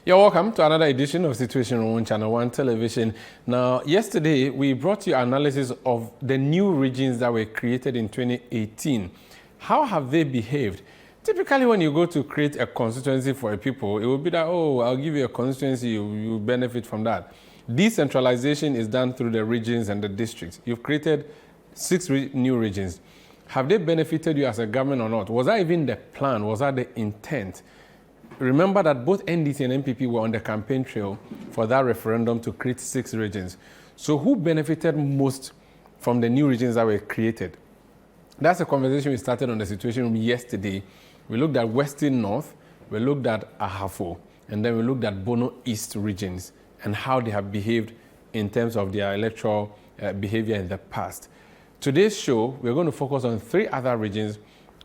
You're welcome to another edition of Situation Room on Channel One Television. Now, yesterday we brought you analysis of the new regions that were created in 2018. How have they behaved? Typically, when you go to create a constituency for a people, it will be that, oh, I'll give you a constituency, you benefit from that. Decentralization is done through the regions and the districts. You've created 6 new regions. Have they benefited you as a government or not? Was that even the plan? Was that the intent? Remember that both NDC and MPP were on the campaign trail for that referendum to create 6 regions. So who benefited most from the new regions that were created? That's a conversation we started on the Situation Room yesterday. We looked at Western North, we looked at Ahafo, and then we looked at Bono East regions and how they have behaved in terms of their electoral behavior in the past. Today's show, we're going to focus on 3 other regions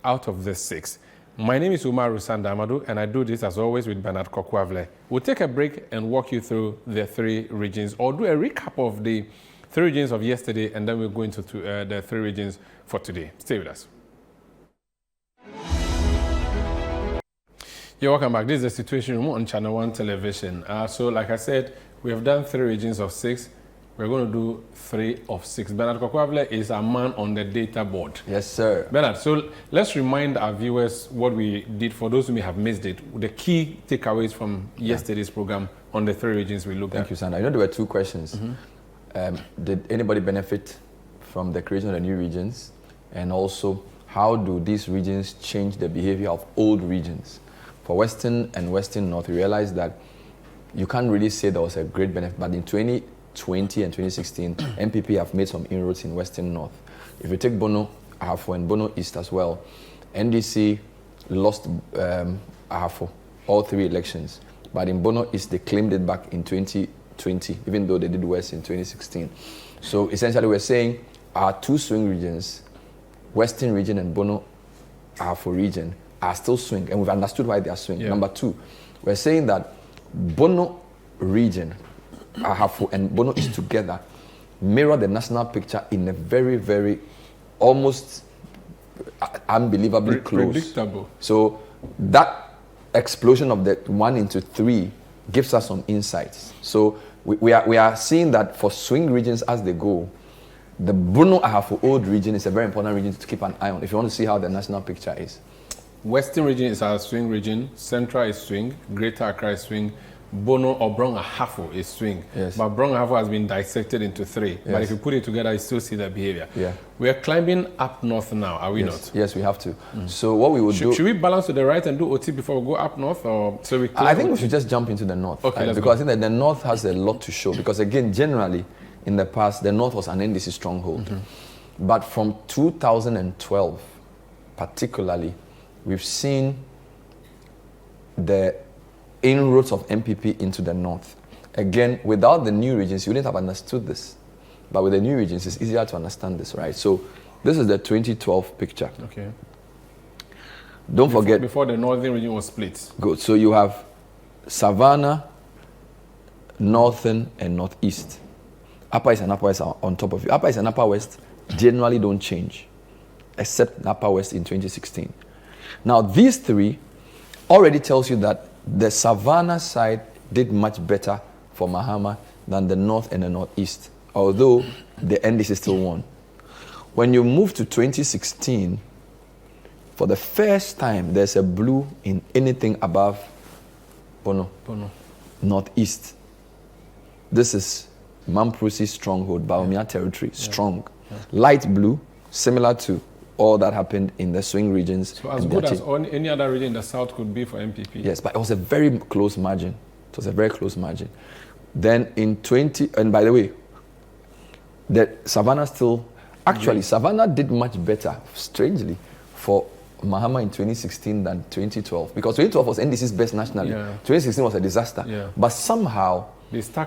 out of the 6. My name is Umar Rusanda Amadou, and I do this as always with Bernard Kokwavle. We'll take a break and walk you through the 3 regions, or do a recap of the 3 regions of yesterday, and then we'll go into the 3 regions for today. Stay with us. You're welcome back. This is the Situation Room on Channel One Television. So, like I said, we have done 3 regions of 6. We're going to do 3 of 6. Bernard Kokwavle is a man on the data board. Yes, sir. Bernard, so let's remind our viewers what we did for those who may have missed it. The key takeaways from yesterday's program on the 3 regions we looked at. Thank you, Sandra. There were 2 questions. Did anybody benefit from the creation of the new regions? And also, how do these regions change the behavior of old regions? For Western and Western North, we realized that you can't really say there was a great benefit, but in 2020 and 2016, MPP have made some inroads in Western North. If you take Bono, Ahafo, and Bono East as well, NDC lost Ahafo, all 3 elections. But in Bono East, they claimed it back in 2020, even though they did worse in 2016. So essentially, we're saying our 2 swing regions, Western region and Bono Ahafo region, are still swing, and we've understood why they are swing. Yeah. Number 2, we're saying that Bono region, Ahafo and Bono East together mirror the national picture in a very, very almost unbelievably close. Predictable. So that explosion of the 1 into 3 gives us some insights. So we are seeing that for swing regions as they go, the Bono Ahafo old region is a very important region to keep an eye on if you want to see how the national picture is. Western region is our swing region, Central is swing, Greater Accra is swing, Bono or Brong Ahafo is swing. Yes. But Brong Ahafo has been dissected into 3. Yes. But if you put it together, you still see the behavior. Yeah. We are climbing up north now, are we not? Yes, we have to. So what we would do... Should we balance to the right and do OT before we go up north? Or so we I think we should just jump into the north. Okay, because I think that the north has a lot to show. Because again, generally, in the past, the north was an NDC stronghold. But from 2012, particularly, we've seen the inroads of MPP into the north. Again, without the new regions, you wouldn't have understood this. But with the new regions, it's easier to understand this, right? So this is the 2012 picture. Okay. Don't forget... Before the northern region was split. Good. So you have Savannah, Northern, and Northeast. Upper East and Upper West are on top of you. Upper East and Upper West generally don't change, except Upper West in 2016. Now, these 3 already tells you that the Savannah side did much better for Mahama than the North and the Northeast, although the NDC still won. When you move to 2016, for the first time, there's a blue in anything above Bono. Northeast. This is Mamprosi's stronghold, Baumia territory, strong. Light blue, similar to all that happened in the swing regions. So as good as any other region in the south could be for MPP. Yes, but it was a very close margin. It was a very close margin. Then in 20, and by the way, the Savannah still, actually Savannah did much better, strangely, for Mahama in 2016 than 2012. Because 2012 was NDC's best nationally. 2016 was a disaster. But somehow,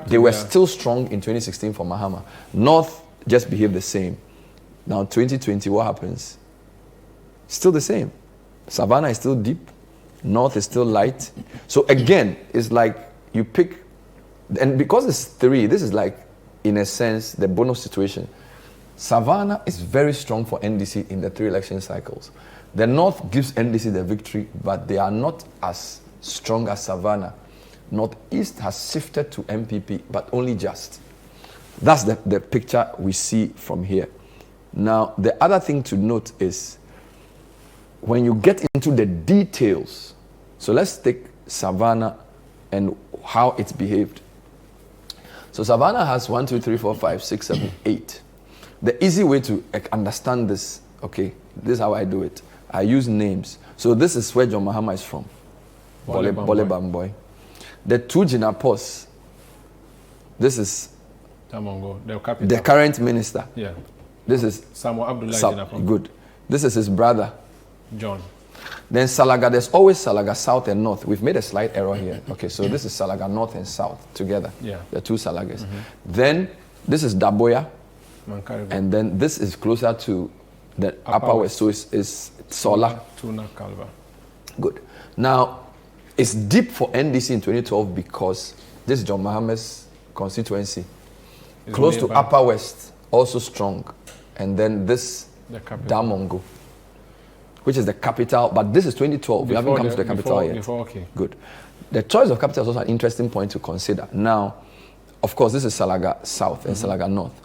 they were still strong in 2016 for Mahama. North just behaved the same. Now 2020, what happens? Still the same. Savannah is still deep. North is still light. So again, it's like you pick, and because it's 3, this is like, in a sense, the bonus situation. Savannah is very strong for NDC in the 3 election cycles. The North gives NDC the victory, but they are not as strong as Savannah. Northeast has shifted to MPP, but only just. That's the picture we see from here. Now, the other thing to note is when you get into the details, so let's take Savannah and how it's behaved. So Savannah has 1, 2, 3, 4, 5, 6, 7, 8. The easy way to understand this, okay, this is how I do it. I use names. So this is where John Mahama is from. Bole Bamboy. The two Jinapos, this is Damongo, the capital. The current minister. Yeah. This is Samuel Abdullah Jinapong. Good. This is his brother. John. Then Salaga, there's always Salaga South and North. We've made a slight error here. Okay, so this is Salaga North and South together. Yeah. The two Salagas. Then this is Daboya. Mankaribo. And then this is closer to the upper west. So it's Sola. Tuna Calva. Good. Now, it's deep for NDC in 2012 because this is John Mahama's constituency. It's close to nearby. upper west, also strong. And then this Damongo, which is the capital, but this is 2012. We haven't come to the capital yet. Okay. Good. The choice of capital is also an interesting point to consider. Now, of course, this is Salaga South and Salaga North.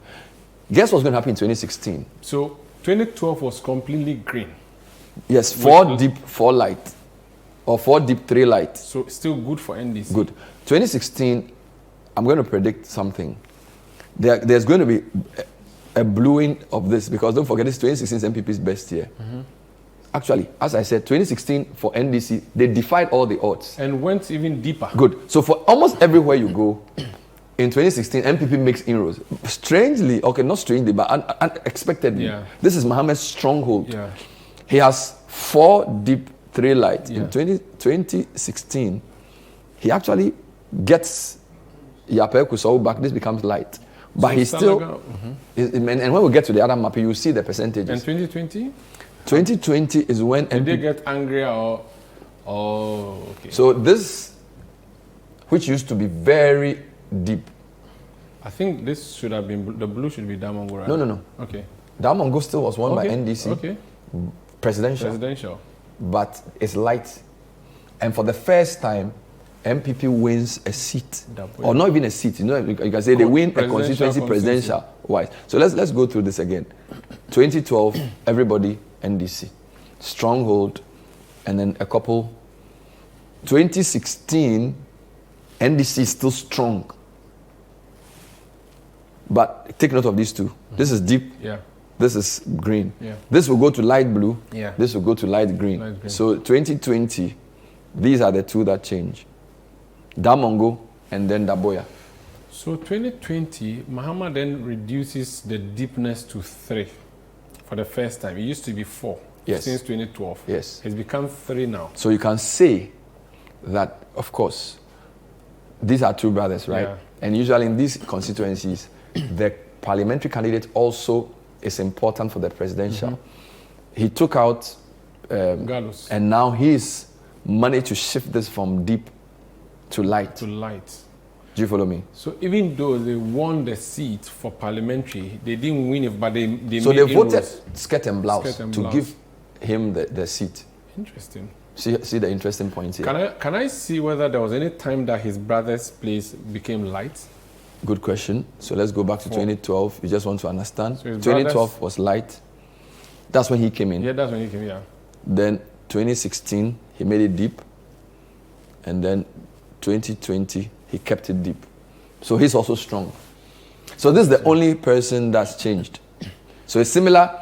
Guess what's going to happen in 2016? So 2012 was completely green. Yes, 4 deep, 4 light. Or 4 deep, 3 light. So still good for NDC. Good. 2016, I'm going to predict something. There's going to be a bluing of this because don't forget, this 2016 is MPP's best year. Actually, as I said, 2016 for NDC, they defied all the odds. And went even deeper. Good. So for almost everywhere you go, in 2016, MPP makes inroads. Strangely, okay, not strangely, but unexpectedly, this is Mohammed's stronghold. Yeah. He has 4 deep, 3 light. Yeah. In 2016, he actually gets Yape Kusau back. This becomes light. But So he's still, Salaga, and when we get to the other map, you see the percentages. And 2020? 2020 is when Did they MPP, get angrier or... Oh, okay. so this, which used to be very deep. I think this should have been... The blue should be Damongo, right? No. Okay. Damongo still was won by NDC. Okay. Presidential. But it's light. And for the first time, MPP wins a seat. Or not even a seat. You know, you can say they win a constituency presidential wise. So let's go through this again. 2012, everybody NDC. Stronghold, and then a couple. 2016, NDC is still strong. But take note of these two. This is deep. Yeah. This is green. Yeah. This will go to light blue. Yeah. This will go to light green. Light green. So 2020, these are the two that change. Damongo and then Daboya. So 2020, Mahama then reduces the deepness to 3 for the first time. It used to be 4 since 2012. Yes. It's become 3 now. So you can say that, of course, these are two brothers, right? Yeah. And usually in these constituencies, the parliamentary candidate also is important for the presidential. He took out Galus. and now he's managed to shift this from deep to light. To light. Do you follow me? So even though they won the seat for parliamentary, they didn't win it, but they So made they voted inroads. skirt and blouse Skirt and to blouse. give him the seat. Interesting. See the interesting point here. Can I see whether there was any time that his brother's place became light? Good question. So let's go back to 2012. You just want to understand. So his 2012 was light. That's when he came in. Yeah, that's when he came here. Then 2016, he made it deep. And then 2020, he kept it deep. So he's also strong. So this is the only person that's changed. So it's similar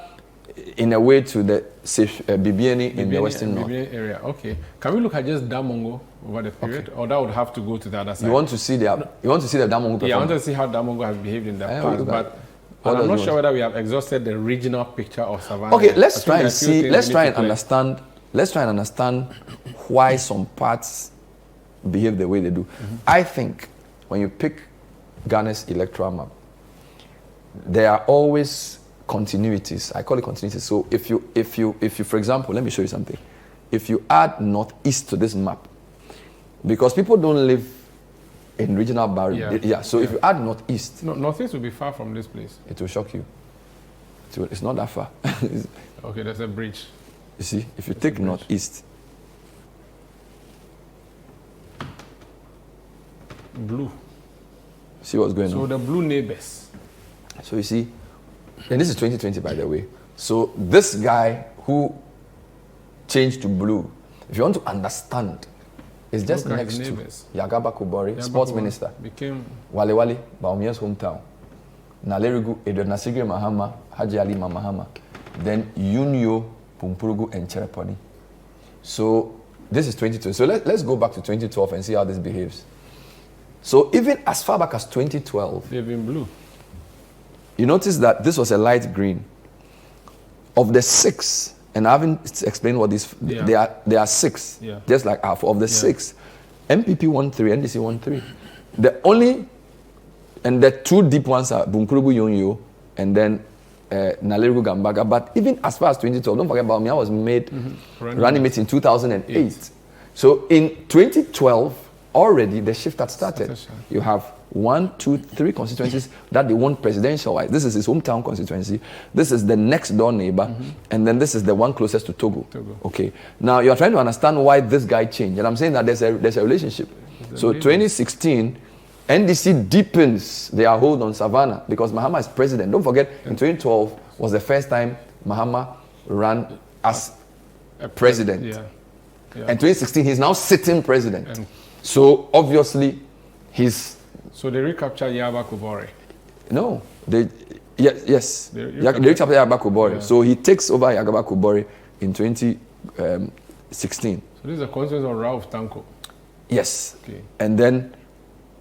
in a way to the Bibiani in the Western North. Bibiani area. Okay. Can we look at just Damongo over the period? Or that would have to go to the other side? You want to see the Damongo perform? Yeah, I want to see how Damongo has behaved in the past. But What I'm not does sure he whether we have exhausted the regional picture of Savannah. Okay, I let's think try there are and a few see. things Let's we try need and to play. understand. Let's try and understand why some parts behave the way they do. I think when you pick Ghana's electoral map, there are always continuities. I call it continuities. So if you, for example, let me show you something. If you add Northeast to this map, because people don't live in regional barrier. So if you add Northeast, No, Northeast will be far from this place. it will shock you. It's not that far. Okay, there's a bridge. You see, if you take Northeast, blue. See what's going on? So the blue neighbors. So you see, and this is 2020, by the way. So this guy who changed to blue, if you want to understand, is just Look at next the to neighbors. Yagaba Kubori, Yaba sports Kubori minister. became Wale Wale, Baumia's hometown. Nalerigu, Edward Nasigre Mahama, Haji Ali Mahama. Then Unio, Pumpurugu, and Chereponi. So this is 2020. So let's go back to 2012 and see how this behaves. So even as far back as 2012, they've been blue. you notice that this was a light green. Of the 6, and I haven't explained what this, there are 6, just like half. Of the 6, MPP won 3, NDC won 3. The only, and the 2 deep ones are Bunkurubu Yonyo and then Nalerigu Gambaga. But even as far as 2012, don't forget Baumia was made running mate in 2008. So in 2012, already the shift had started. You have 1, 2, 3 constituencies that they want presidential-wise. This is his hometown constituency. This is the next door neighbor. And then this is the one closest to Togo. Okay. Now you're trying to understand why this guy changed. And I'm saying that there's a relationship. So 2016, NDC deepens their hold on Savannah because Mahama is president. Don't forget, in 2012 was the first time Mahama ran as a president. And 2016, he's now sitting president. So obviously, he's... So they recaptured Yaba Kubori? No. Yes. They recaptured Yaba Kubori. So he takes over Yaba Kubori in 2016. So this is a constituency of Ralph Tanko? Yes. Okay. And then,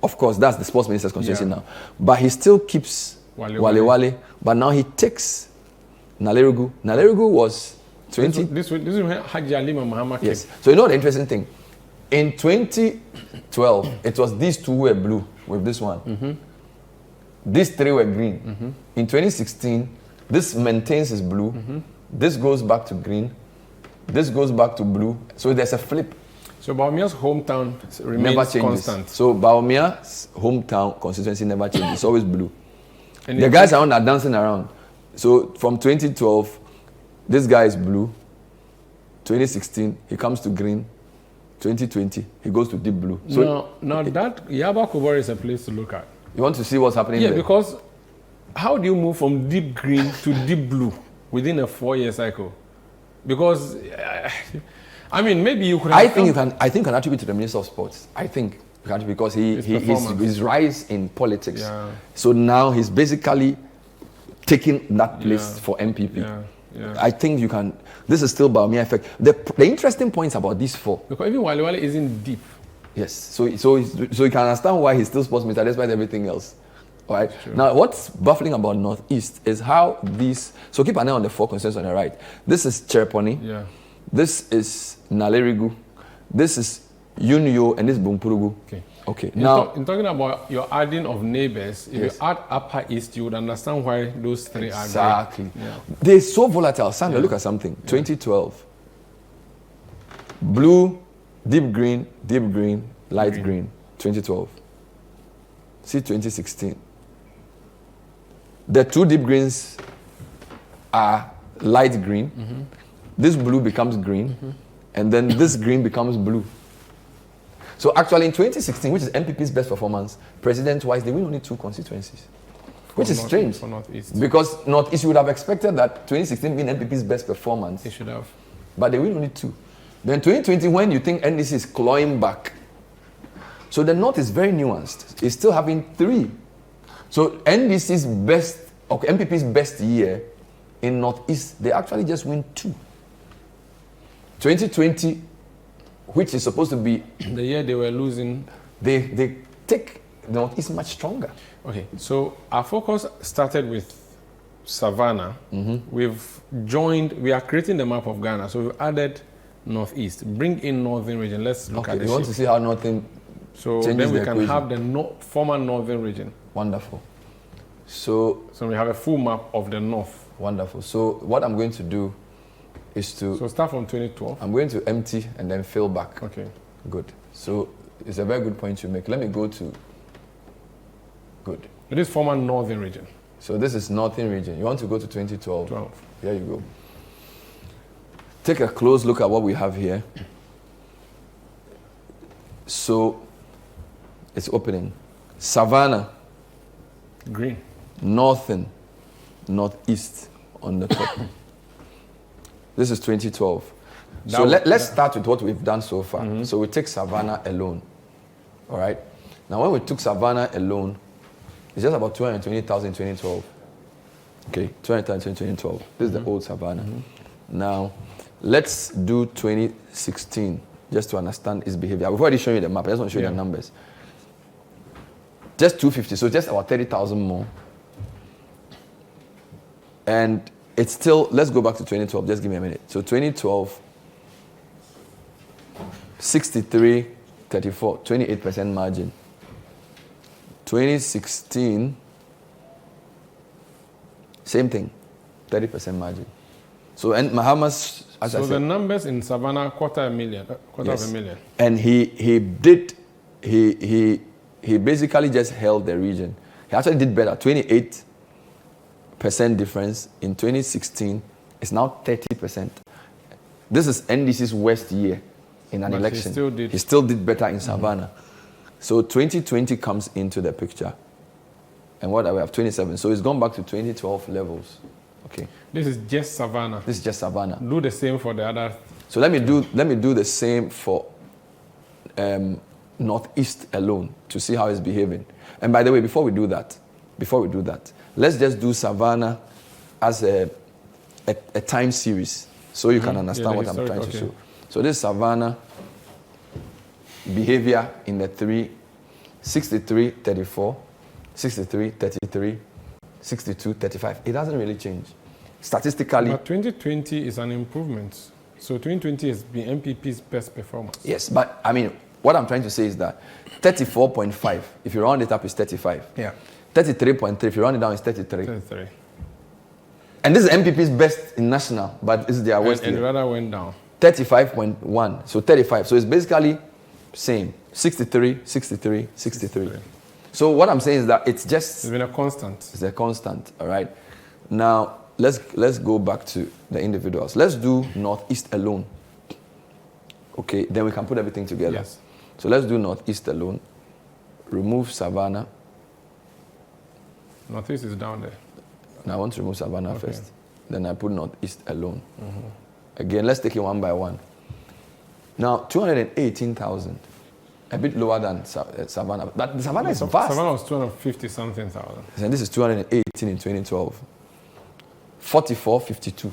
of course, that's the sports minister's constituency now. But he still keeps Wale Wale. But now he takes Nalerigu. Nalerigu was 20... This is when Haji Ali Mahama came. Yes. So you know the interesting thing? In 2012, it was these 2 were blue with this one. These 3 were green. In 2016, this maintains his blue. This goes back to green. This goes back to blue. So there's a flip. So Baumia's hometown remains never changes. Constant. So Baumia's hometown constituency never changes. It's always blue. And the guys around are dancing around. So from 2012, this guy is blue. 2016, he comes to green. 2020, he goes to deep blue. So now that Yaba Kubori is a place to look at. You want to see what's happening there? Yeah, because how do you move from deep green to deep blue within a 4-year cycle? Because I mean, maybe you could. I think you can attribute to the Minister of Sports. I think you can because his rise in politics. Yeah. So now he's basically taking that place for MPP. Yeah. I think you can. This is still Baumia effect. The interesting points about these 4. Because even Wale Wale isn't deep. Yes. So you can understand why he's still sports minister despite everything else. All right. Sure. Now, what's baffling about Northeast is how these. So keep an eye on the 4 constituencies on the right. This is Chereponi. Yeah. This is Nalerigu. This is Unio, and this is Bumpurugu. Okay. Now, in talking about your adding of neighbors, if you add Upper East, you would understand why those 3 are exactly. They're so volatile. Sandra, look at something. 2012. Blue, deep green, light green. 2012. See 2016. The 2 deep greens are light green. This blue becomes green. And then this green becomes blue. So actually in 2016, which is MPP's best performance, president-wise, they win only 2 constituencies. Which is strange. For Northeast. Because Northeast, you would have expected that 2016 being MPP's best performance. They should have. But they win only 2. Then 2020, when you think NDC is clawing back. So the North is very nuanced. It's still having 3. So NDC's best, MPP's best year in Northeast, they actually just win 2. 2020, which is supposed to be the year they were losing, they take the Northeast much stronger. Okay, so our focus started with Savannah. We are creating the map of Ghana, so we've added Northeast. Bring in Northern region. Let's look at this. You want to see how Northern changes then we the can equation. have the former Northern region. Wonderful. So we have a full map of the North. Wonderful. So what I'm going to do is to... So start from 2012. I'm going to empty and then fill back. Okay. Good. So it's a very good point you make. Let me go to... Good. It is former Northern region. So this is Northern region. You want to go to 2012? 12. Here you go. Take a close look at what we have here. So It's opening. Savannah, Green. Northern, Northeast on the top. This is 2012. So let's start with what we've done so far. So we take Savannah alone. All right. Now, when we took Savannah alone, it's just about 220,000 in 2012. Okay, 220,000 in 2012. This is the old Savannah. Now, let's do 2016 just to understand its behavior. I've already shown you the map. I just want to show you the numbers. Just 250, so just about 30,000 more. And it's still, let's go back to 2012. Just give me a minute. So 2012, 63, 34, 28% margin. 2016, same thing, 30% margin. So, and Mahama's, as I said, the numbers in Savannah, quarter of a million. And he basically just held the region. He actually did better, 28% difference in 2016. It's now 30%. This is NDC's worst year in an election. He still did better in Savannah. So 2020 comes into the picture. And what do we have? 27. So it's gone back to 2012 levels. Okay. This is just Savannah. This is just Savannah. Do the same for the other. So let me do the same for Northeast alone to see how it's behaving. And by the way, before we do that, let's just do Savannah as a time series so you can understand what I'm trying to show. So this is Savannah behavior in the 63, 34, 63, 33, 62, 35. It doesn't really change. Statistically. But 2020 is an improvement. So 2020 has been MPP's best performance. Yes, but I mean, what I'm trying to say is that 34.5, if you round it up, is 35. Yeah. 33.3, if you round it down, is 33. 33. And this is MPP's best in national, but this is their worst. And rather went down. 35.1, so 35. So it's basically same. 63, 63, 63. So what I'm saying is that it's just... It's been a constant. It's a constant, all right? Now, let's go back to the individuals. Let's do Northeast alone. Okay, then we can put everything together. Yes. So let's do Northeast alone. Remove Savannah. Northeast is down there. Now I want to remove Savannah first. Then I put Northeast alone. Again, let's take it one by one. Now, 218,000. A bit lower than Savannah. But Savannah is vast. Savannah was 250-something thousand. And this is 218 in 2012. 44, 52.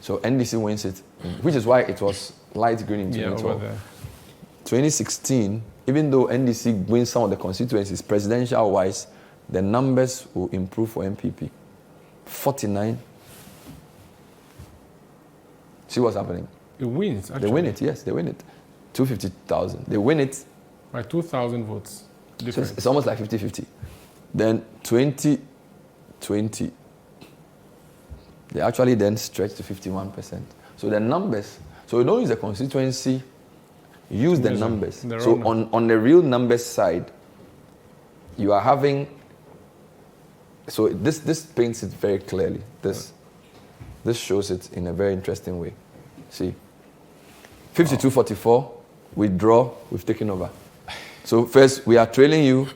So NDC wins it, which is why it was light green in 2012. Over there. 2016, even though NDC wins some of the constituencies, presidential-wise, the numbers will improve for MPP. 49. See what's happening? It wins, actually. They win it, yes, they win it. 250,000. They win it. By 2,000 votes. So it's almost like 50-50. Then 2020, they actually then stretch to 51%. So the numbers, so you don't use the constituency, use the numbers. So on the real numbers side, you are having, so this paints it very clearly. This shows it in a very interesting way. See, 52-44, we draw, we've taken over. So first, we are trailing you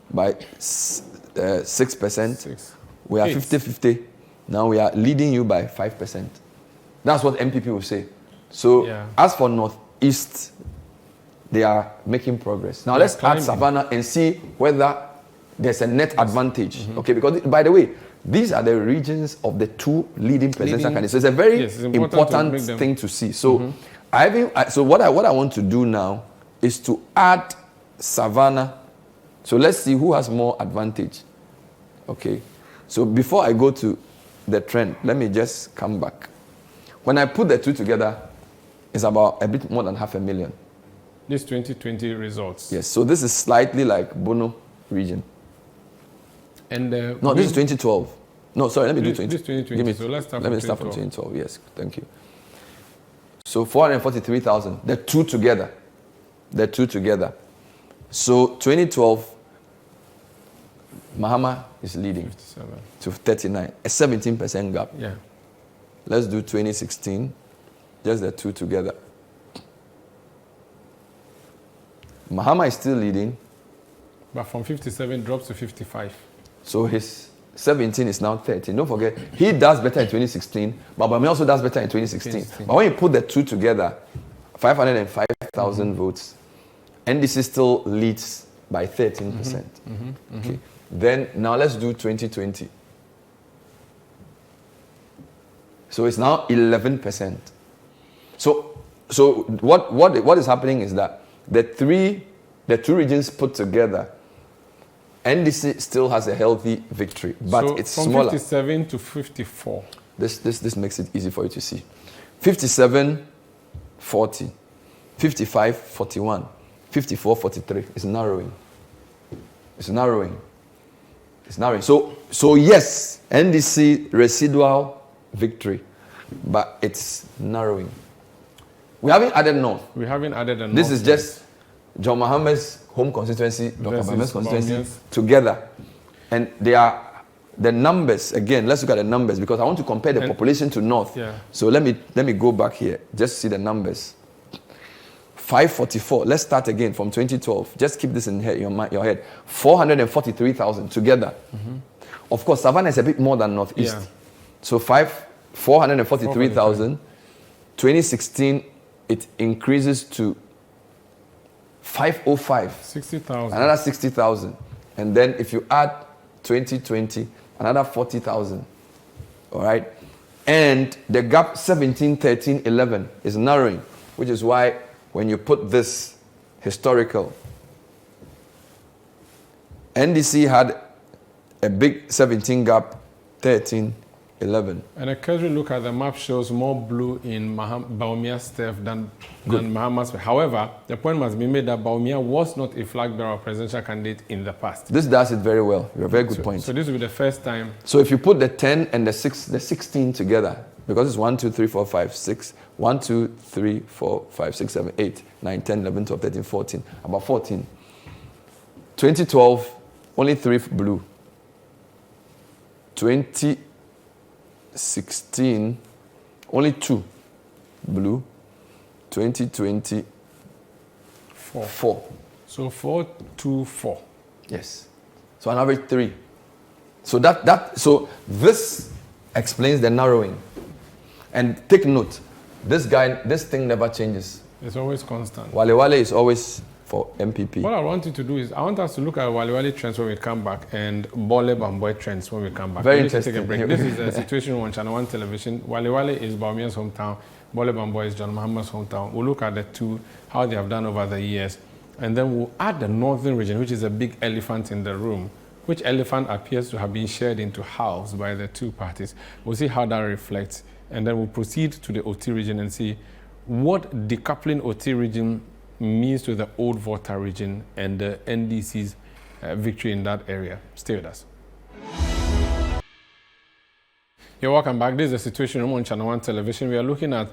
by 6%. We are 50-50. Now we are leading you by 5%. That's what MPP will say. So as for Northeast, they are making progress. Now let's add Savannah and see whether there's a net advantage. Okay, because by the way, these are the regions of the two leading presidential candidates. So it's a very important thing to see. So so what I want to do now is to add Savannah. So let's see who has more advantage. Okay. So before I go to the trend, let me just come back. When I put the two together, it's about a bit more than 500,000. This 2020 results. Yes. So this is slightly like Bono region. And no, this is 2012. No, sorry, let me do 20. This 2020. So let's start from 2012. Yes, thank you. So 443,000. The two together. So 2012, Mahama is leading 57 to 39, a 17% gap. Yeah. Let's do 2016, just the two together. Mahama is still leading, But from 57 drops to 55. So his 17 is now 13. Don't forget, he does better in 2016, but Bawumia also does better in 2016. But when you put the two together, 505,000 votes, NDC still leads by 13%. Okay. Then now let's do 2020. So it's now 11%. So what is happening is that the two regions put together, NDC still has a healthy victory, but so it's from smaller. 57 to 54. This makes it easy for you to see. 57, 40, 55, 41, 54, 43. It's narrowing. It's narrowing. It's narrowing. So yes, NDC residual victory, but it's narrowing. We haven't added North. We haven't added a North. This is just John Mohammed's home constituency, Dr. Mohammed's constituency together. And they are the numbers, again, let's look at the numbers because I want to compare the population to North. Yeah. So let me go back here, just see the numbers. 544, let's start again from 2012. Just keep this in your head. 443,000 together. Of course, Savannah is a bit more than Northeast. Yeah. So 443,000. 2016, it increases to 505. 60,000. Another 60,000. And then if you add 2020, another 40,000. All right? And the gap 17, 13, 11 is narrowing, which is why when you put this historical, NDC had a big 17 gap, 13, 11. And a casual look at the map shows more blue in Bawumia's step than Mahamat's. However, the point must be made that Bawumia was not a flag bearer or presidential candidate in the past. This does it very well. You're a very good point. So this will be the first time. So if you put the 10 and the 16 together, because it's 1, 2, 3, 4, 5, 6, 1, 2, 3, 4, 5, 6, 7, 8, 9, 10, 11, 12, 13, 14, about 14. 2012, only 3 blue. 2016, only 2 blue. 2020, 4. So 4, 2, 4. Yes. So an average 3. So so this explains the narrowing. And take note, this thing never changes. It's always constant. Wale is always for MPP. What I want you to do is, I want us to look at Wale trends when we come back and Bole Bamboy trends when we come back. Very interesting. Take a break. This is a situation on ChannelOne television. Wale is Bawumia's hometown. Bole Bamboy is John Mohammed's hometown. We'll look at the two, how they have done over the years. And then we'll add the northern region, which is a big elephant in the room, which elephant appears to have been shared into halves by the two parties. We'll see how that reflects. And then we'll proceed to the Oti region and see what decoupling Oti region means to the old Volta region and the NDC's victory in that area. Stay with us. You're welcome back. This is the situation room on ChannelOne television. We are looking at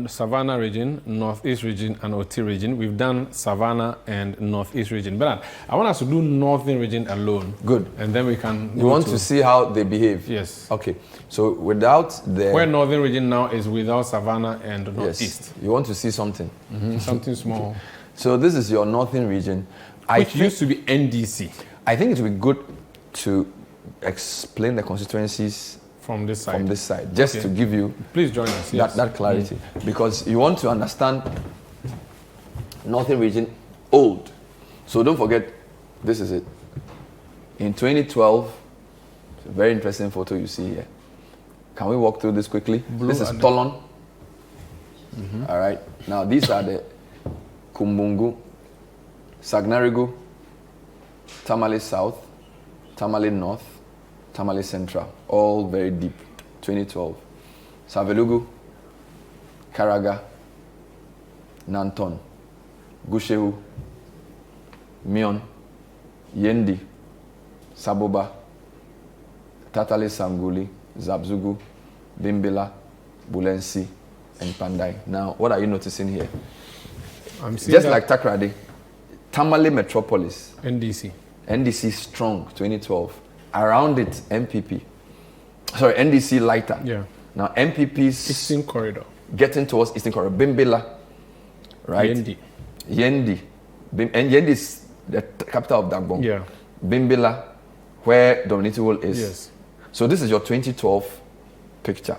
Savannah region, Northeast region, and Oti region. We've done Savannah and Northeast region. But I want us to do Northern region alone. Good. And then we can You want to see how they behave? Yes. Okay. So without the... Where Northern region now is without Savannah and Northeast. Yes. You want to see something. Something small. So this is your Northern region. Which used to be NDC. I think it would be good to explain the constituencies from this side. Just to give you please join us, yes. that clarity. Because you want to understand Northern region old. So don't forget, this is it. In 2012, it's a very interesting photo you see here. Can we walk through this quickly? Blue this is Tolon. All right. Now these are the Kumbungu, Sagnarigu, Tamale South, Tamale North, Tamale Central, all very deep, 2012. Savelugu, Karaga, Nanton, Gushehu, Mion, Yendi, Saboba, Tatale Sanguli, Zabzugu, Bimbila, Bulensi, and Pandai. Now, what are you noticing here? I'm seeing just like Takrady, Tamale Metropolis, NDC strong, 2012. Around it, NDC lighter. Yeah. Now MPP's Eastern Corridor. Getting towards Eastern Corridor. Bimbila, right? Yendi. And Yendi is the capital of Dagbon. Yeah. Bimbilla, where Dominitiwol is. Yes. So this is your 2012 picture.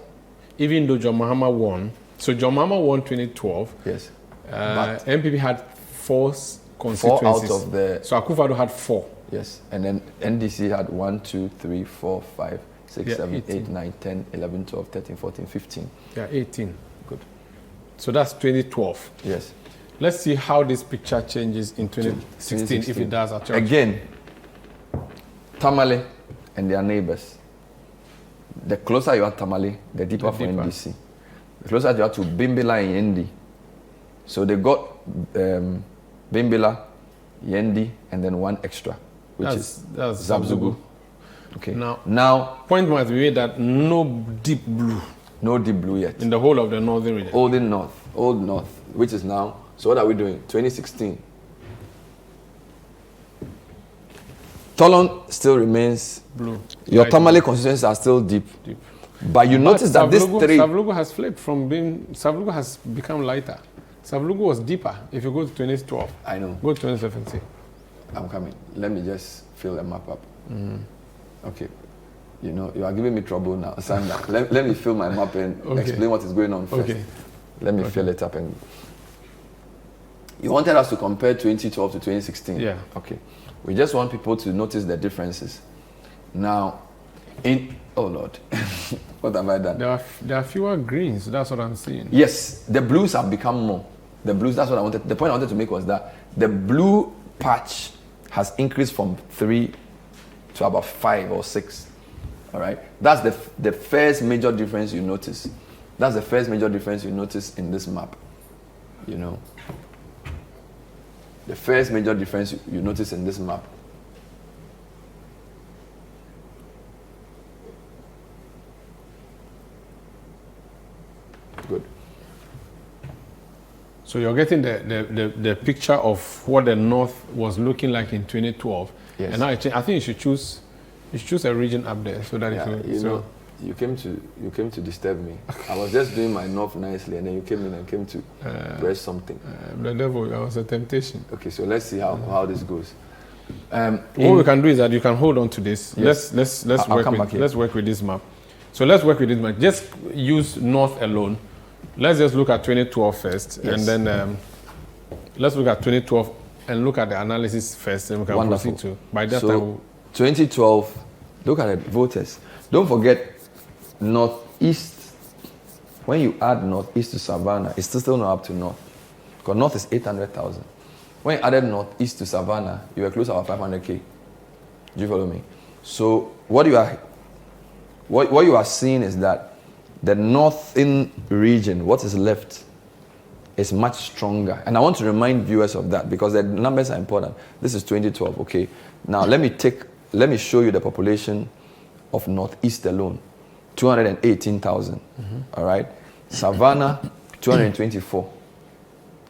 Even though John Mahama won, so John Mahama won 2012. Yes. MPP had 4 constituencies. 4 out of the... So Akufo-Addo had 4. Yes. And then NDC had 1, 2, 3, 4, 5, 6, 7, 18. 8, 9, 10, 11, 12, 13, 14, 15. Yeah, 18. Good. So that's 2012. Yes. Let's see how this picture changes in 2016, if it does at all. Again, Tamale and their neighbors. The closer you are Tamale, the deeper for NDC. The closer you are to Bimbilla and Yendi. So they got Bimbilla, Yendi, and then 1 extra, which is Zabzugu. Okay. Now, point must be made that no deep blue. No deep blue yet. In the whole of the northern region. Old North, which is now. So what are we doing? 2016. Tolon still remains blue. Your Tamale constituencies are still deep. But you notice that this 3... Savlugu has flipped from being... Savlugu has become lighter. Savlugu was deeper if you go to 2012. I know. Go to 2017. I'm coming. Let me just fill the map up. Okay. You know, you are giving me trouble now. Sandra, let me fill my map and explain what is going on first. Okay. Let me fill it up. And you wanted us to compare 2012 to 2016? Yeah. Okay. We just want people to notice the differences. Now, oh Lord, what have I done? There are fewer greens, that's what I'm seeing. Yes, the blues have become more. The blues, that's what I wanted. The point I wanted to make was that the blue patch has increased from 3 to about 5 or 6. All right, that's the first major difference you notice. That's the first major difference you notice in this map. You know, the first major difference you notice in this map. Good. So you're getting the picture of what the north was looking like in 2012. Yes. And now I think you should choose a region up there so that you came to disturb me. I was just doing my north nicely, and then you came in and came to press something. The devil, that was a temptation. Okay, so let's see how this goes. What we can do is that you can hold on to this. Yes. Let's work with this map. So let's work with this map. Just use north alone. Let's just look at 2012 first, yes. And then let's look at 2012 and look at the analysis first, and we can proceed to. By that time, 2012. Look at the voters. Don't forget, Northeast. When you add Northeast to Savannah, it's still not up to North, because North is 800,000. When you added Northeast to Savannah, you were close to about 500K. Do you follow me? So what you are seeing is that the northern region, what is left, is much stronger. And I want to remind viewers of that because the numbers are important. This is 2012, okay? Now let me show you the population of Northeast alone. 218,000. All right? Savannah, 224.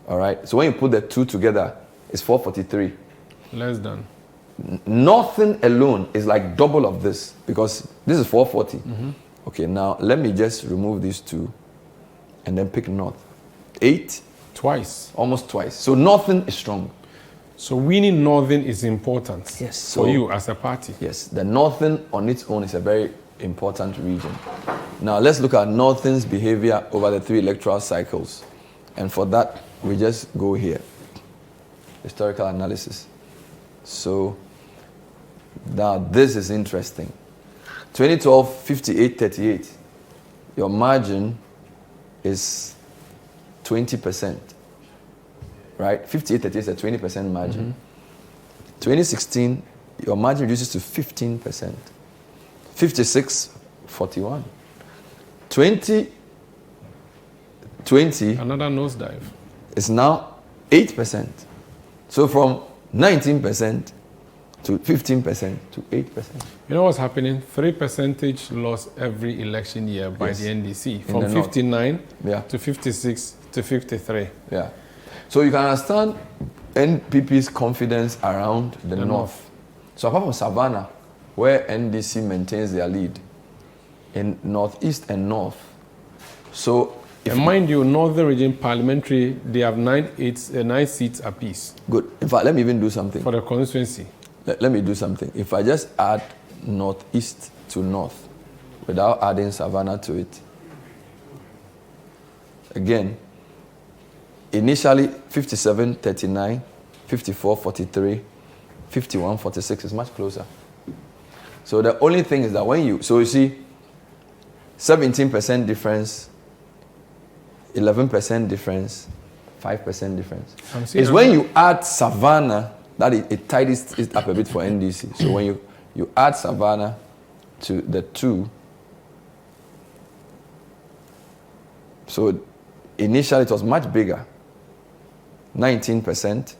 All right? So when you put the two together, it's 443. Less than. Northern alone is like double of this because this is 440. Okay, now let me just remove these two and then pick North. 8. Twice. Almost twice. So Northern is strong. So winning Northern is important. Yes. For you as a party. Yes. The Northern on its own is a very important region. Now let's look at Northern's behavior over the 3 electoral cycles. And for that, we just go here. Historical analysis. So now this is interesting. 2012, 58-38. Your margin is 20%. Right? 58-38 is a 20% margin. 2016, your margin reduces to 15%. 56-41. 2020 another nosedive. It's now 8%. So from 19% to 15% to 8%. You know what's happening? 3% loss every election year by the NDC. From 59 to 56 to 53. Yeah. So you can understand NPP's confidence around the north. So apart from Savannah, where NDC maintains their lead, in Northeast and North. So And mind you, Northern Region Parliamentary, they have 9 seats apiece. Good. In fact, let me even do something. For the constituency. Let me do something. If I just add Northeast to North without adding Savannah to it, again, initially 57, 39, 54, 43, 51, 46 is much closer. So the only thing is that when you see 17% difference, 11% difference, 5% difference. It's when you add Savannah that it tidies it up a bit for NDC. So when you add Savannah to the 2, so initially it was much bigger, 19%,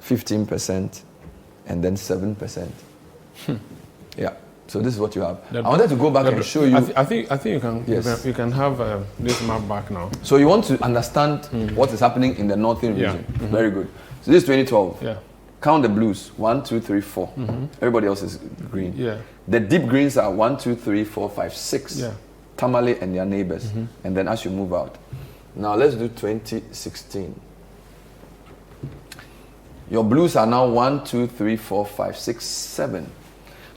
15%, and then 7%. Yeah. So this is what you have. I wanted to go back and show you. I think you can. Yes. You can have this map back now. So you want to understand what is happening in the northern region. Mm-hmm. Very good. So this is 2012. Yeah. Count the blues. 1, 2, 3, 4. Mm-hmm. Everybody else is green. Yeah. The deep greens are 1, 2, 3, 4, 5, 6. Yeah. Tamale and their neighbors. Mm-hmm. And then as you move out. Now let's do 2016. Your blues are now 1, 2, 3, 4, 5, 6, 7.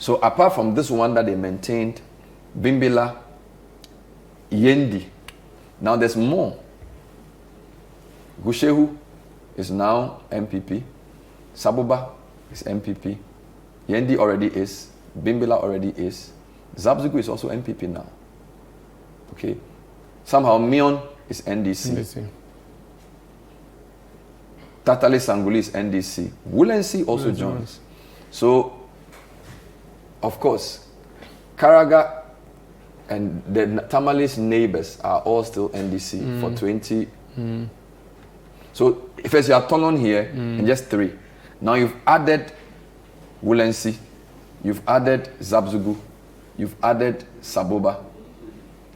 So apart from this one that they maintained, Bimbila, Yendi, now there's more. Gushehu is now MPP. Saboba is MPP. Yendi already is. Bimbila already is. Zabzugu is also MPP now. Okay. Somehow Mion is NDC. Tatale Sanguli is NDC. Wulensi also joins. So, of course, Karaga and the Tamale's neighbors are all still NDC for 20. So, first you have Tolon here and just 3. Now you've added Wulensi, you've added Zabzugu, you've added Saboba,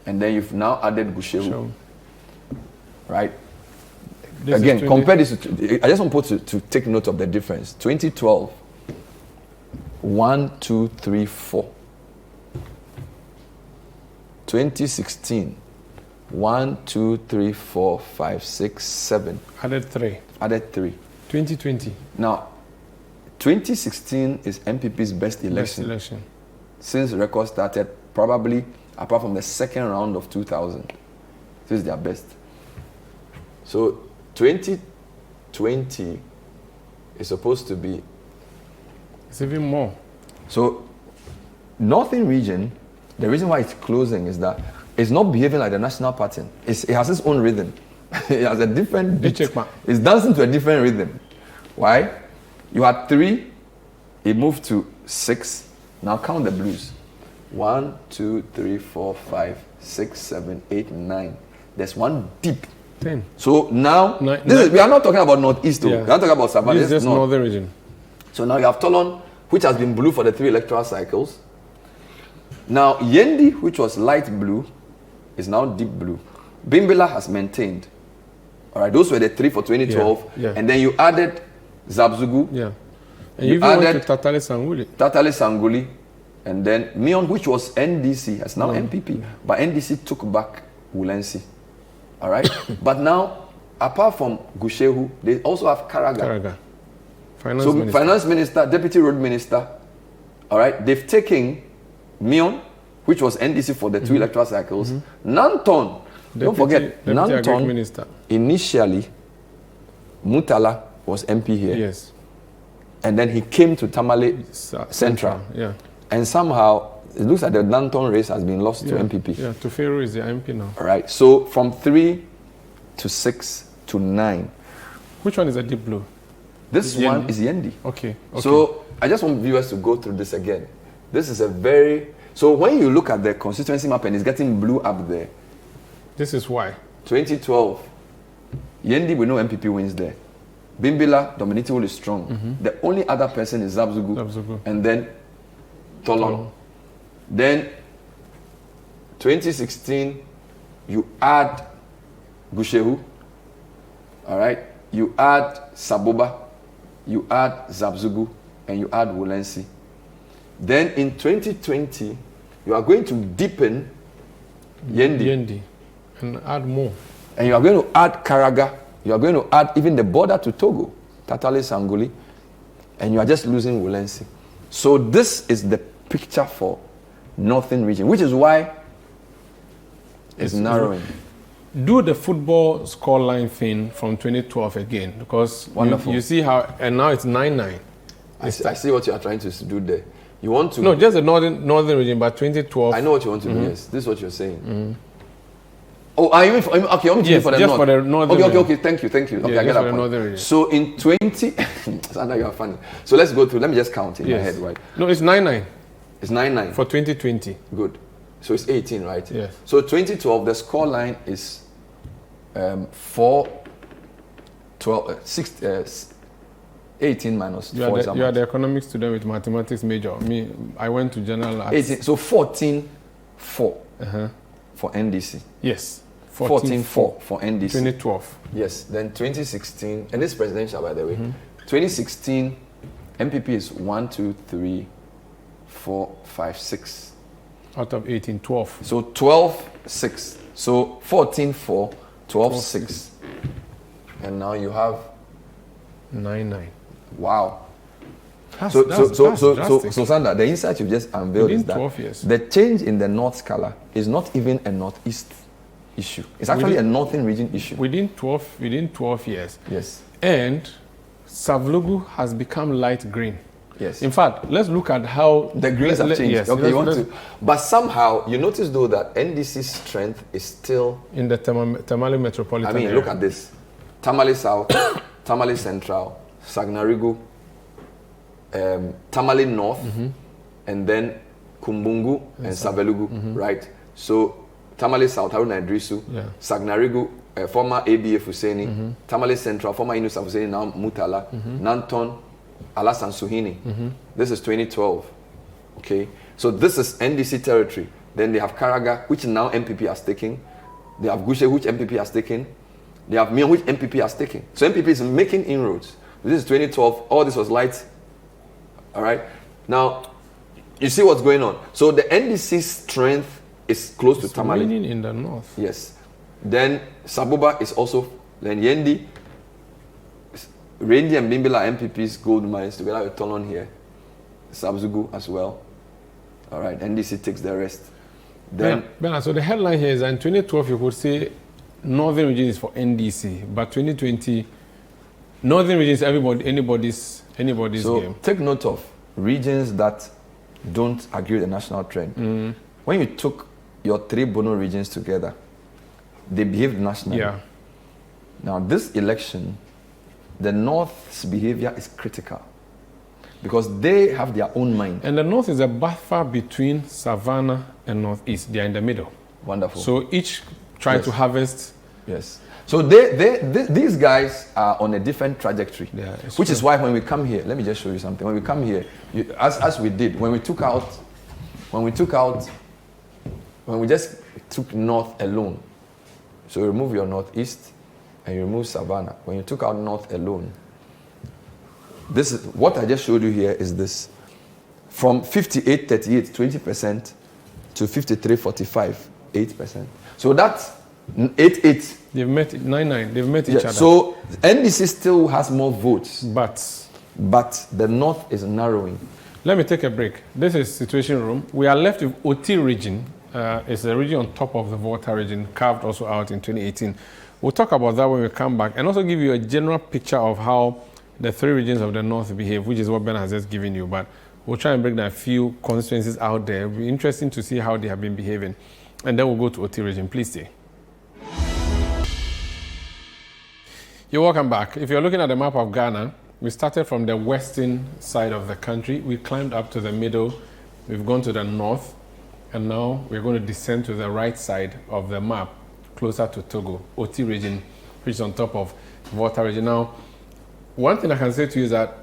and then you've now added Gushehu. Sure. Right? Again, compare this to, I just want people to take note of the difference. 2012. 1, 2, 3, 4. 2016. 1, 2, 3, 4, 5, 6, 7. Added 3. Added 3. 2020. Now, 2016 is MPP's best election. Since record started, probably apart from the second round of 2000. This is their best. So 2020 is supposed to be. It's even more. So, Northern region, the reason why it's closing is that it's not behaving like the national pattern. It has its own rhythm. It has a different beat. It's dancing to a different rhythm. Why? You had 3, it moved to 6. Now count the blues. 1, 2, 3, 4, 5, 6, 7, 8, 9. There's one deep. 10. So now, we are not talking about Northeast, though. Yeah. We are not talking about Savannah. This is just Northern region. So now you have Tolon, which has been blue for the 3 electoral cycles. Now Yendi, which was light blue, is now deep blue. Bimbila has maintained. All right, those were the 3 for 2012. Yeah. And then you added Zabzugu. Yeah. And you even went to Tatale Sanguli. Tatale Sanguli. And then Mion, which was NDC, has now MPP. Yeah. But NDC took back Wulensi. All right? But now, apart from Gushehu, they also have Karaga. Finance Minister, Deputy Road Minister, all right, they've taken Mion, which was NDC for the 2 electoral cycles. Nanton, don't forget, Nanton, Minister. Initially, Mutala was MP here. Yes. And then he came to Tamale Central. Yeah. And somehow, it looks like the Nanton race has been lost to MPP. Yeah, Tufero is the MP now. All right, so from 3 to 6 to 9. Which one is a deep blue? This one is Yendi. Okay. So I just want viewers to go through this again. This is a very... So when you look at the constituency map and it's getting blue up there. This is why. 2012. Yendi, we know MPP wins there. Bimbila, Dominiti is strong. The only other person is Zabzugu. And then Tolon. Then 2016, you add Gushehu. All right. You add Saboba. You add Zabzugu, and you add Wulensi. Then in 2020, you are going to deepen Yendi. And add more. And you are going to add Karaga. You are going to add even the border to Togo, Tatale Sanguli, and you are just losing Wolensi. So this is the picture for Northern region, which is why it's narrowing. Do the football scoreline thing from 2012 again, because you see how, and now it's 9-9. I see what you are trying to do there. You want to... No, just the northern region, but 2012. I know what you want to do, yes. This is what you're saying. Oh, are you for, okay, I'm yes, for the just north. For the northern okay, thank you. Okay, I get that point. So in 20... Sandra, you are funny. So let's go through, let me just count in my head, right? No, it's 9-9. It's 9-9. For 2020. Good. So it's 18, right? Yes. So 2012, the score line is 18 minus 4. You are the economics student with mathematics major. Me, I went to general arts. 18, so 14-4 for NDC. Yes. 14-4 for NDC. 2012. Yes. Then 2016, and this is presidential, by the way. 2016, MPP is 1, 2, 3, 4, 5, 6. Out of 18, 12. So 12-6. So 14-4, 12-6. And now you have 9-9. Wow. That's So Sandra, the insight you just unveiled is that the change in the north scala is not even a northeast issue. It's actually a northern region issue. Within 12 years. Yes. And Savlugu has become light green. Yes. In fact, let's look at how the greens have changed. Yes, okay, but somehow you notice though that NDC's strength is still in the Tamale metropolitan area. Look at this: Tamale South, Tamale Central, Sagnarigu, Tamale North, and then Kumbungu and Savelugu. Right. So Tamale South, Haruna Idrisu, Sagnarigu, former ABA Fuseni, Tamale Central, former Inusa Fuseni, now Mutala, Nanton, Alasan Suhini. This is 2012. Okay, so this is NDC territory. Then they have Karaga, which now MPP has taken. They have Gushe, which MPP has taken. They have Mion, which MPP has taken. So MPP is making inroads. This is 2012. All this was light. All right. Now, you see what's going on. So the NDC's strength is close to Tamale. Winning in the north. Yes. Then Sabuba is also. Then Yendi. Rendi and Bimbila MPP's gold mines together with Tonon here. Sabzugu as well. All right, NDC takes the rest. Then, so the headline here is that in 2012 you could say northern region is for NDC, but 2020 northern region is anybody's so game. Take note of regions that don't agree with the national trend. When you took your 3 Bono regions together, they behaved nationally. Yeah. Now this election, the North's behavior is critical because they have their own mind. And the North is a buffer between Savannah and Northeast. They are in the middle. Wonderful. So each trying to harvest. Yes. So these guys are on a different trajectory, which is why when we come here, let me just show you something. When we come here, as we did, when we just took North alone, so you remove your Northeast, and you remove Savannah. When you took out North alone, this is what I just showed you here is this. From 58-38, 20% to 53-45, 8%. So that's 8-8. They've met 9-9. They've met each other. So NDC still has more votes. But the North is narrowing. Let me take a break. This is Situation Room. We are left with Oti region. It's the region on top of the Volta region, carved also out in 2018. We'll talk about that when we come back and also give you a general picture of how the 3 regions of the North behave, which is what Ben has just given you. But we'll try and break down a few constituencies out there. It'll be interesting to see how they have been behaving. And then we'll go to Oti region. Please stay. You're welcome back. If you're looking at the map of Ghana, we started from the western side of the country. We climbed up to the middle. We've gone to the north. And now we're going to descend to the right side of the map, closer to Togo, Oti region, which is on top of Volta region. Now, one thing I can say to you is that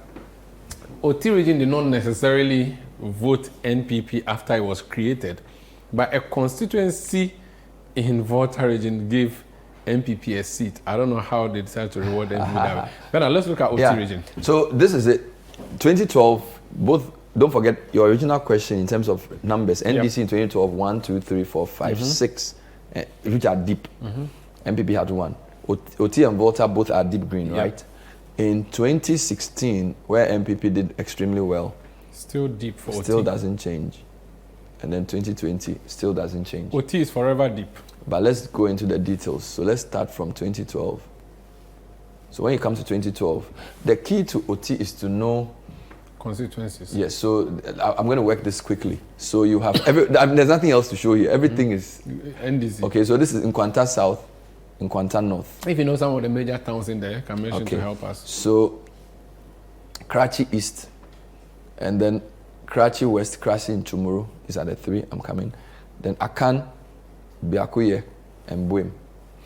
Oti region did not necessarily vote NPP after it was created, but a constituency in Volta region gave NPP a seat. I don't know how they decided to reward NPP that way. But now let's look at Oti region. So this is it. 2012, both, don't forget your original question in terms of numbers. NDC in 2012, 1, 2, 3, 4, 5, 6. which are deep. MPP had 1. Oti and Volta both are deep green, right? In 2016, where MPP did extremely well, still deep for still Oti. Doesn't change. And then 2020 still doesn't change. Oti is forever deep. But let's go into the details. So let's start from 2012. So when it comes to 2012, the key to Oti is to know constituencies. Yes, so I'm going to work this quickly. So you have there's nothing else to show here. Everything is NDC. Okay, so this is in Nkwanta South, in Nkwanta North. If you know some of the major towns in there, can mention to help us. So Karachi East, and then Karachi West, Karachi in Chumuru. These are the 3. I'm coming. Then Akan, Biakuye, and Buem.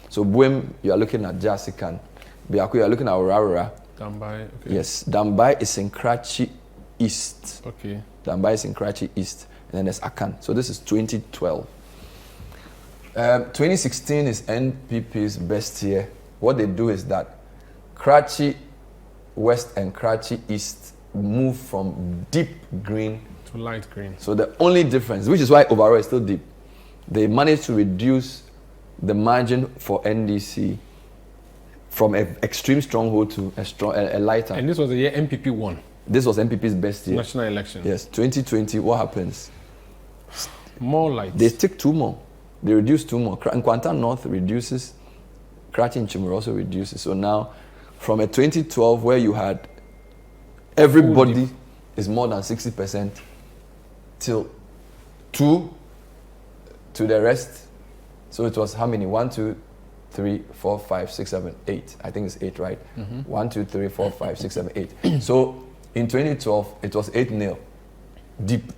So Buem, you are looking at Jasikan. Biakuye, you are looking at Urarura. Dambai. Okay. Yes, Dambai is in Karachi East. Okay. Dambai is in Karachi East, and then there's Akan. So this is 2012. 2016 is NPP's best year. What they do is that Karachi West and Karachi East move from deep green to light green. So the only difference, which is why overall it's still deep, they managed to reduce the margin for NDC from an extreme stronghold to a lighter. And this was the year MPP won. This was MPP's best year. National election. Yes, 2020, what happens? More light. They take 2 more. They reduce 2 more. Nkwanta North reduces, Karachi and Chumuru also reduces. So now, from a 2012 where you had everybody is more than 60%, till 2 to the rest. So it was how many? 1, 2, 3, 4, 5, 6, 7, 8. I think it's 8, right? 1, 2, 3, 4, 5, 6, 7, 8. So in 2012, it was 8-0, deep.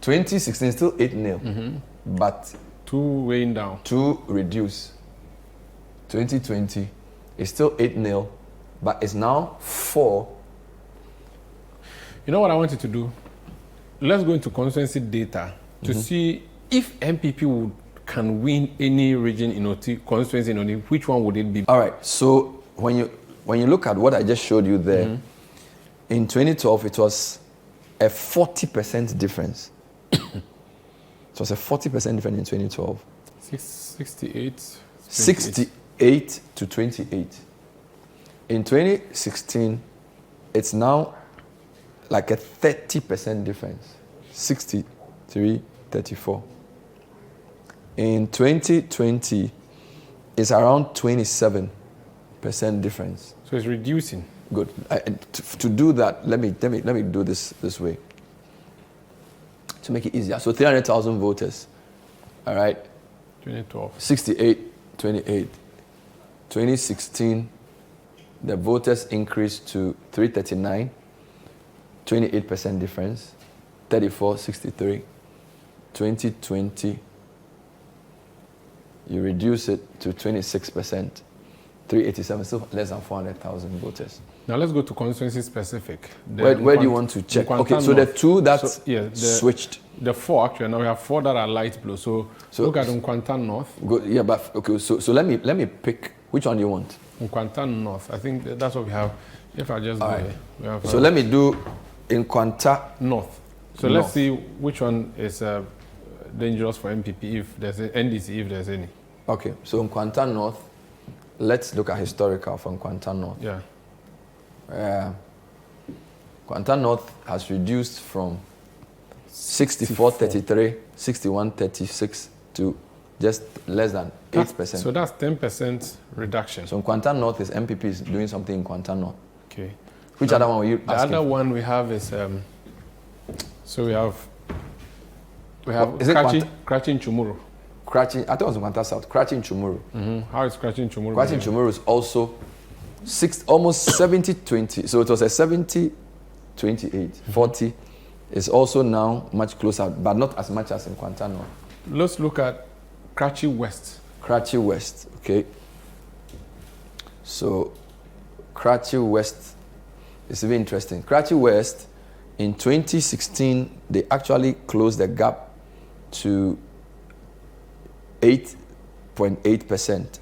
2016 still 8-0, but 2 weighing down. 2 reduce. 2020 is still 8-0, but it's now 4. You know what I wanted to do? Let's go into constituency data to see if MPP can win any region in Oti, constituency in Oti, which one would it be? All right, so when you look at what I just showed you there, in 2012 it was a 40% difference. It was a 40% difference in 2012. 68 to 28. In 2016, it's now like a 30% difference. 63, 34. In 2020, it's around 27% difference. So it's reducing. Good. To do that, let me do this way to make it easier. So 300,000 voters. All right. 2012. 68, 28. 2016, the voters increased to 339, 28% difference. 34, 63. 2020, you reduce it to 26%. 387, still less than 400,000 voters. Now let's go to constituency specific. Where do you want to check? Okay, so the 2 that's switched. The 4 actually. Now we have 4 that are light blue. So look at Nkwanta North. Good. Yeah, but okay. So let me pick. Which one do you want? Nkwanta North. I think that's what we have. If I just go here, we have. So let me do Nkwanta North. So let's see which one is dangerous for MPP if there's NDC if there's any. Okay. So Nkwanta North. Let's look at historical from Nkwanta North. Yeah. Nkwanta North has reduced from 64.33, 61.36 to just less than 8%. So that's 10% reduction. So Nkwanta North is MPP is doing something in Nkwanta North. Okay. Which other one were you asking? The other one we have is so we have Karachi in Chumuru. Karachi, I thought it was Nkwanta South. Karachi in Chumuru. How is Karachi in Chumuru? Karachi in Chumuru is also almost 70-20. So it was a 70-28. 40 is also now much closer, but not as much as in Nkwanta North. Let's look at Karachi West. Karachi West, okay. So Karachi West is very interesting. Karachi West, in 2016, they actually closed the gap to 8.8%.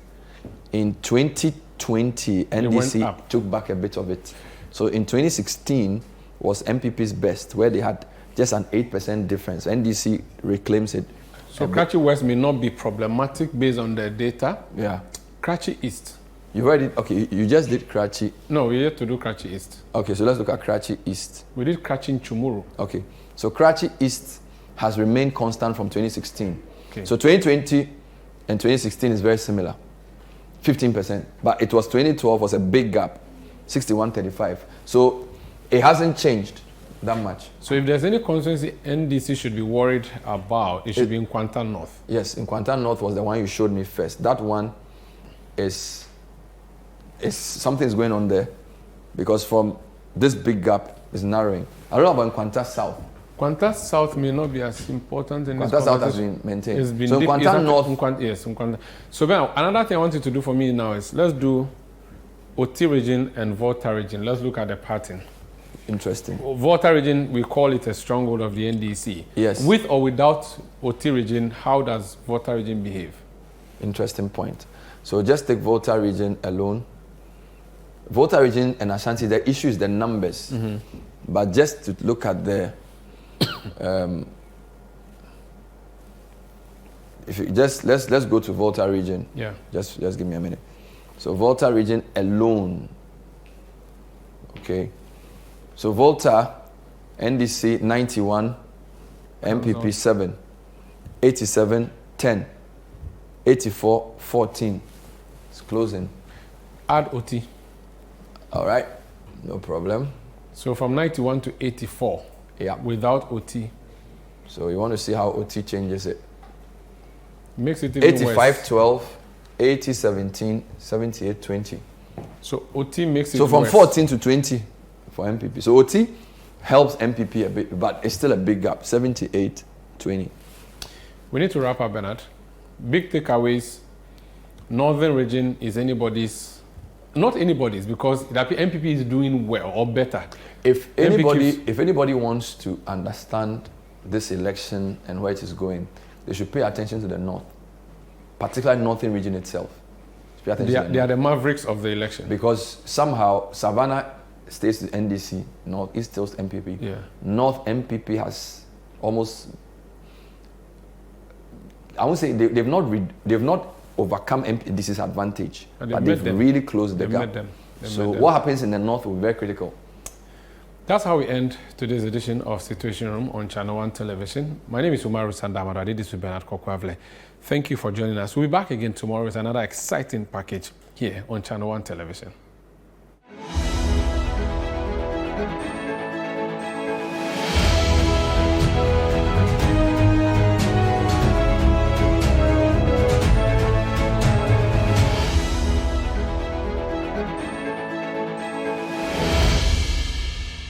In 2020, NDC took back a bit of it. So in 2016 was MPP's best, where they had just an 8% difference. NDC reclaims it So Kratchi West may not be problematic based on the data. Yeah. Kratchi East. You already, okay, you just did Kratchi. No, we yet to do Kratchi East. Okay, so let's look at Kratchi East. We did Kratchi in Chumuru. Okay, so Kratchi East has remained constant from 2016. Okay. So 2020 and 2016 is very similar, 15%. But it was 2012 was a big gap, 61-35. So it hasn't changed that much. So if there's any constituency NDC should be worried about, it should be in Kwanta North. Yes, in Kwanta North was the one you showed me first. That one is something's going on there, because from this big gap is narrowing. I don't know about Kwanta South. Kwanta South may not be as important in this Kwanta South has been maintained. It's been so deep, Kwanta North. Yes, in Kwanta. So Ben, another thing I want you to do for me now is let's do Oti region and Volta region. Let's look at the pattern. Interesting. Volta region, we call it a stronghold of the NDC. Yes. With or without Oti region, how does Volta region behave? Interesting point. So just take Volta region alone. Volta region and Ashanti, the issue is the numbers. But just to look at the, if you just let's go to Volta region. Yeah. Just give me a minute. So Volta region alone. Okay. So Volta, NDC 91, MPP 7, 87 10, 84 14. It's closing. Add Oti. All right, no problem. So from 91 to 84. Yeah. Without Oti. So you want to see how OT changes it. Makes it even 85 worse. 12, 80 17, 78 20. So Oti makes it So from worse. 14 to 20 for MPP. So OT helps MPP a bit, but it's still a big gap, 78 20. We need to wrap up, Bernard. Big takeaways. Northern region is anybody's, not anybody's, because the MPP is doing well or better. If anybody wants to understand this election and where it is going, they should pay attention to the North, particularly Northern region itself. Pay attention to They are the mavericks of the election. because somehow Savannah stays with NDC, North East still MPP. Yeah. North MPP has almost, I won't say they've not overcome NDC's advantage, And but they've really closed the gap. So what happens in the North will be very critical. That's how we end today's edition of Situation Room on Channel One Television. My name is Umaru Sandamado. I did this with Bernard Kokwavle. Thank you for joining us. We'll be back again tomorrow with another exciting package here on Channel One Television.